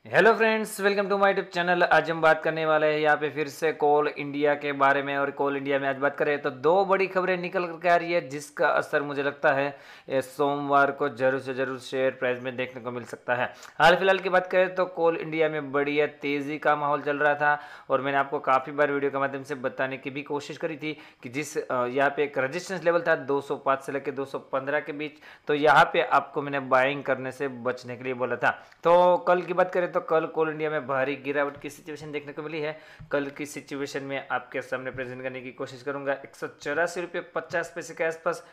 Hello friends, welcome to my YouTube channel. आज हम बात करने वाले हैं यहाँ पे फिर से कोल इंडिया के बारे में। और कोल इंडिया में आज बात करें तो दो बड़ी खबरें निकल करके आ रही है, जिसका असर मुझे लगता है ये सोमवार को जरूर से जरूर शेयर प्राइस में देखने को मिल सकता है। हाल फिलहाल की बात करें तो कोल इंडिया में बढ़िया तेज़ी का माहौल चल रहा था और मैंने आपको काफ़ी बार वीडियो के माध्यम से बताने की भी कोशिश करी थी कि जिस यहाँ पे एक रजिस्टेंस लेवल था 205 से लेकर 215 के बीच, तो यहाँ पे आपको मैंने बाइंग करने से बचने के लिए बोला था। तो कल की बात करें तो कल कोल इंडिया में भारी गिरावट की सिचुएशन देखने को मिली है। कल की सिचुएशन में आपके सामने प्रेजेंट करने की कोशिश करूंगा। 184.50 के आसपास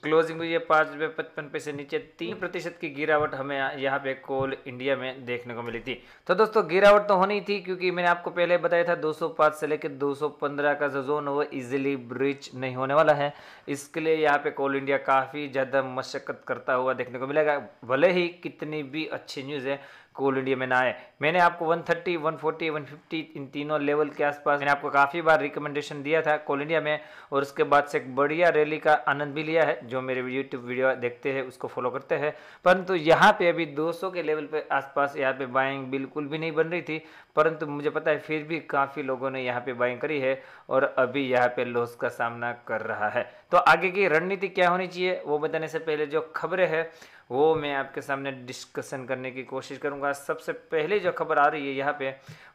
क्लोजिंग हुई है। 5 रुपये 55 नीचे 3% की गिरावट हमें यहाँ पे कोल इंडिया में देखने को मिली थी। तो दोस्तों गिरावट तो होनी थी, क्योंकि मैंने आपको पहले बताया था 205 से लेकर 215 का जो जोन वो इजीली ब्रीच नहीं होने वाला है। इसके लिए यहाँ पे कोल इंडिया काफ़ी ज़्यादा मशक्कत करता हुआ देखने को मिलेगा, भले ही कितनी भी अच्छी न्यूज़ है कोल इंडिया में ना आए। मैंने आपको 130, 140, 150 इन तीनों लेवल के आसपास मैंने आपको काफ़ी बार रिकमेंडेशन दिया था कोल इंडिया में, और उसके बाद से एक बढ़िया रैली का आनंद भी लिया है। जो मेरे यूट्यूब वीडियो देखते हैं उसको फॉलो करते हैं। परंतु यहाँ पे अभी 200 के लेवल पे आसपास यहाँ पे बाइंग बिल्कुल भी नहीं बन रही थी, परंतु मुझे पता है फिर भी काफ़ी लोगों ने यहाँ पे बाइंग करी है और अभी यहाँ पे लॉस का सामना कर रहा है। तो आगे की रणनीति क्या होनी चाहिए वो बताने से पहले जो खबरें हैं वो मैं आपके सामने डिस्कशन करने की कोशिश करूंगा। सबसे पहले जो खबर आ रही है यहाँ पे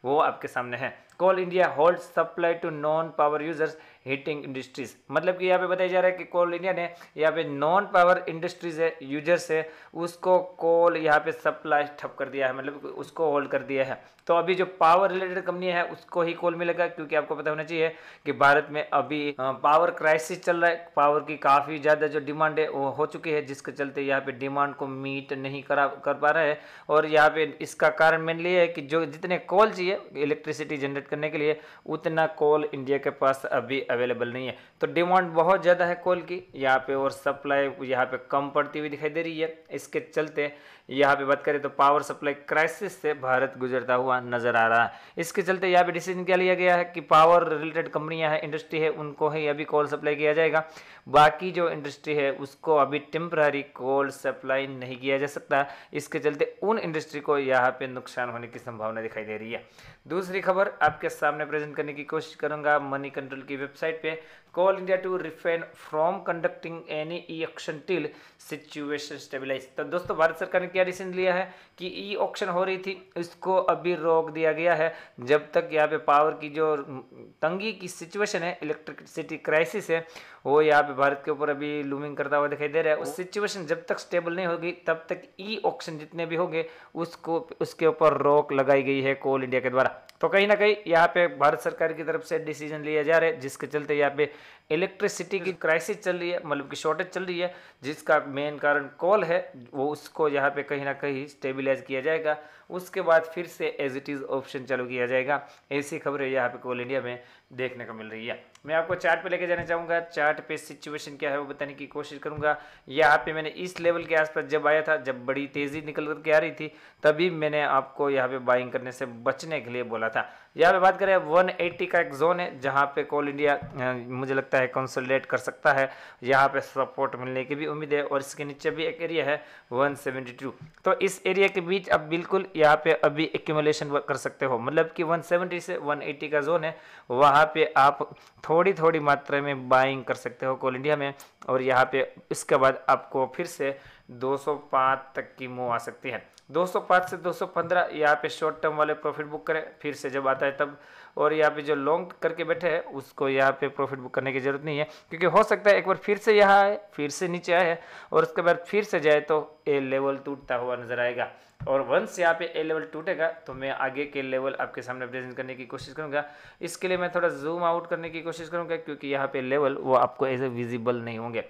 वो आपके सामने है, Coal India hold supply to non power users heating industries. मतलब कि यहाँ पे बताया जा रहा है कि कोल इंडिया ने यहाँ पे नॉन पावर इंडस्ट्रीज है, यूजर्स है, उसको कोल यहाँ पे सप्लाई ठप कर दिया है, मतलब उसको होल्ड कर दिया है। तो अभी जो पावर रिलेटेड कंपनी है उसको ही कोल मिलेगा, क्योंकि आपको पता होना चाहिए कि भारत में अभी पावर क्राइसिस चल रहा है। पावर की काफ़ी ज़्यादा जो डिमांड है वो हो चुकी है, जिसके चलते यहाँ पे डिमांड को मीट नहीं कर पा रहा है। और यहाँ पे इसका कारण मेनली है कि जो जितने कोल चाहिए इलेक्ट्रिसिटी जनरेट करने के लिए, उतना कोल इंडिया के पास अभी अवेलेबल नहीं है। तो डिमांड बहुत ज़्यादा है कोल की यहाँ पे, और सप्लाई यहाँ पे कम पड़ती हुई दिखाई दे रही है। इसके चलते यहाँ पे बात करें तो पावर सप्लाई क्राइसिस से भारत गुजरता हुआ नजर आ रहा है। इसके चलते यहाँ पे डिसीजन क्या लिया गया है कि पावर रिलेटेड कंपनियां हैं, इंडस्ट्री है, उनको ही अभी कोल सप्लाई किया जाएगा। बाकी जो इंडस्ट्री है उसको अभी टेम्पररी कोल सप्लाई नहीं किया जा सकता। इसके चलते उन इंडस्ट्री को यहाँ पे नुकसान होने की संभावना दिखाई दे रही है। दूसरी खबर आपके सामने प्रेजेंट करने की कोशिश करूंगा। मनी कंट्रोल की वेबसाइट पे Coal India to refrain from conducting any e auction till situation stabilize. तो दोस्तों भारत सरकार ने क्या डिसीजन लिया है कि ई ऑक्शन हो रही थी इसको अभी रोक दिया गया है, जब तक यहाँ पे पावर की जो तंगी की सिचुएशन है, इलेक्ट्रिसिटी क्राइसिस है, वो यहाँ पे भारत के ऊपर अभी लूमिंग करता हुआ दिखाई दे रहा है। उस सिचुएशन जब तक स्टेबल नहीं होगी तब तक ई ऑक्शन जितने भी होंगे उसको उसके ऊपर रोक लगाई गई है कोल इंडिया के द्वारा। तो कहीं ना कहीं यहाँ पे भारत सरकार की तरफ से डिसीजन लिया जा रहा है, जिसके चलते यहाँ पे इलेक्ट्रिसिटी की क्राइसिस चल रही है, मतलब कि शॉर्टेज चल रही है, जिसका मेन कारण कोल है, वो उसको यहाँ पे कहीं ना कहीं स्टेबलाइज किया जाएगा। उसके बाद फिर से एज इट इज़ ऑप्शन चालू किया जाएगा। ऐसी खबरें यहाँ पे कोल इंडिया में देखने को मिल रही है। मैं आपको चार्ट पे लेके जाना चाहूँगा। चार्ट पे सिचुएशन क्या है वो बताने की कोशिश करूँगा। यहाँ पे मैंने इस लेवल के आसपास जब आया था, जब बड़ी तेज़ी निकल करके आ रही थी, तभी मैंने आपको यहाँ पे बाइंग करने से बचने के लिए बोला था। यहाँ पे बात करें 180 का एक जोन है जहाँ पे कोल इंडिया मुझे लगता है कंसोलिडेट कर सकता है। यहाँ पे सपोर्ट मिलने की भी उम्मीद है। और इसके नीचे भी एक एरिया है 172। तो इस एरिया के बीच अब बिल्कुल यहाँ पे अभी एक्यूमुलेशन कर सकते हो, मतलब कि 170 से 180 का जोन है, वहाँ पे आप थोड़ी थोड़ी मात्रा में बाइंग कर सकते हो कोल इंडिया में। और यहाँ पे इसके बाद आपको फिर से 205 तक की मूव आ सकती है। 205 से 215 यहाँ पे शॉर्ट टर्म वाले प्रॉफिट बुक करें फिर से जब आता है तब। और यहाँ पे जो लॉन्ग करके बैठे हैं उसको यहाँ पे प्रॉफिट बुक करने की जरूरत नहीं है, क्योंकि हो सकता है एक बार फिर से यहाँ आए, फिर से नीचे आए और उसके बाद फिर से जाए तो ए लेवल टूटता हुआ नजर आएगा। और वंस यहाँ पे ए लेवल टूटेगा तो मैं आगे के लेवल आपके सामने प्रेजेंट करने की कोशिश करूंगा। इसके लिए मैं थोड़ा जूम आउट करने की कोशिश करूंगा, क्योंकि यहाँ पे लेवल वो आपको ऐसे विजिबल नहीं होंगे,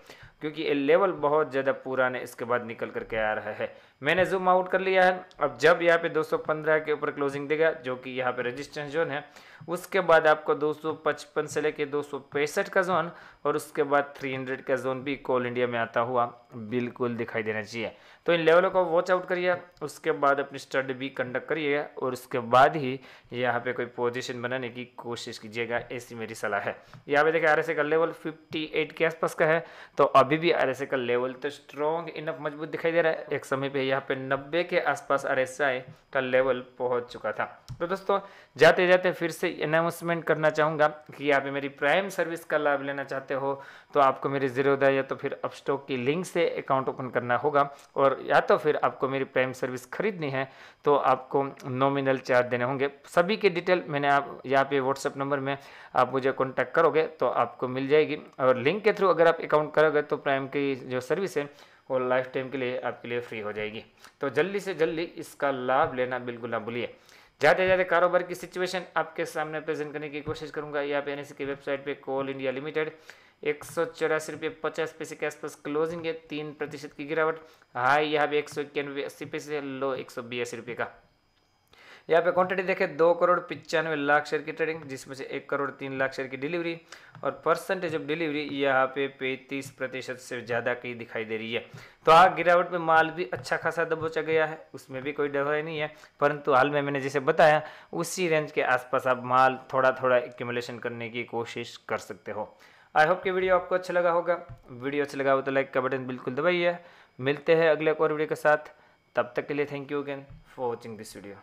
क्योंकि ये लेवल बहुत ज़्यादा पुराने इसके बाद निकल करके आ रहा है। मैंने जूम आउट कर लिया है। अब जब यहाँ पे 215 के ऊपर क्लोजिंग देगा, जो कि यहाँ पे रेजिस्टेंस जोन है, उसके बाद आपको 255 से लेके 265 का जोन और उसके बाद 300 का जोन भी कोल इंडिया में आता हुआ बिल्कुल दिखाई देना चाहिए। तो इन लेवलों को वॉच आउट करिए, उसके बाद अपनी स्टडी भी कंडक्ट करिएगा और उसके बाद ही यहाँ पे कोई पोजीशन बनाने की कोशिश कीजिएगा, ऐसी मेरी सलाह है। यहाँ पे देखिए आरएसआई का लेवल 58 के आसपास का है, तो अभी भी आरएसआई का लेवल तो स्ट्रॉन्ग इनफ मजबूत दिखाई दे रहा है। एक समय पे यहाँ पे 90 के आसपास आरएसआई का लेवल पहुंच चुका था। तो दोस्तों जाते जाते फिर से अनाउंसमेंट करना चाहूँगा कि यहाँ पे मेरी प्राइम सर्विस का लाभ लेना चाहते हो तो आपको मेरे ज़ीरोधा या तो फिर अपस्टॉक की लिंक से अकाउंट ओपन करना होगा, और या तो फिर आपको मेरी प्राइम सर्विस खरीदनी है तो आपको नॉमिनल चार्ज देने होंगे। सभी की डिटेल मैंने आप यहाँ पे व्हाट्सएप नंबर में आप मुझे कॉन्टैक्ट करोगे तो आपको मिल जाएगी, और लिंक के थ्रू अगर आप अकाउंट करोगे तो प्राइम की जो सर्विस है वो लाइफ टाइम के लिए आपके लिए फ्री हो जाएगी। तो जल्दी से जल्दी इसका लाभ लेना बिल्कुल ना भूलिए। जाते जाते कारोबार की सिचुएशन आपके सामने प्रेजेंट करने की कोशिश करूंगा। यहाँ पे एनएससी की वेबसाइट पे कोल इंडिया लिमिटेड 184 रुपये 50 पैसे के आसपास क्लोजिंग है, 3% की गिरावट। हाई यहाँ पे 191.80 लो 182 रुपये का। यहाँ पे क्वांटिटी देखें 2,95,00,000 शेयर की ट्रेडिंग, जिसमें से 1,03,00,000 शेयर की डिलीवरी, और परसेंटेज ऑफ डिलीवरी यहाँ पे 35% से ज़्यादा की दिखाई दे रही है। तो हाँ, गिरावट में माल भी अच्छा खासा दबोचा गया है, उसमें भी कोई डर नहीं है, परंतु हाल में मैंने जैसे बताया उसी रेंज के आसपास आप माल थोड़ा थोड़ा एक्यूमुलेशन करने की कोशिश कर सकते हो। आई होप कि वीडियो आपको अच्छा लगा होगा। वीडियो अच्छा लगा हो तो लाइक का बटन बिल्कुल दबाइए। मिलते हैं अगले एक और वीडियो के साथ, तब तक के लिए thank you again for watching this video.